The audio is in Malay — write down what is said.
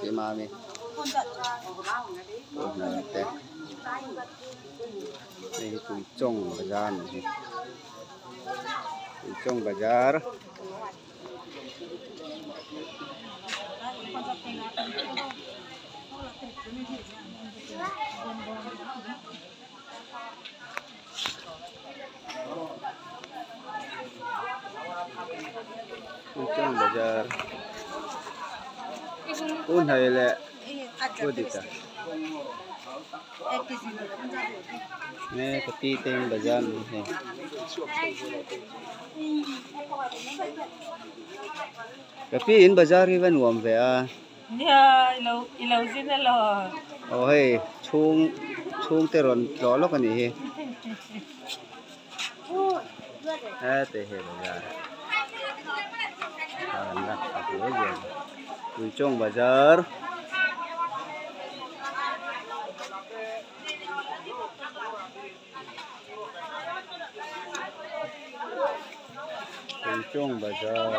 Cái mami. Đây tui trong bazar này. Tui trong bazar. Trong bazar. Pun hai le. Kodita. Này cái tên bazar này. Cái in bazar cái vẫn warm về à? Yeah, ilaw din na lo. Oh hey, chung teron lo lo cái này. À, thế hệ bazar. Anak aku aja. Puncong bazar. Puncong bazar.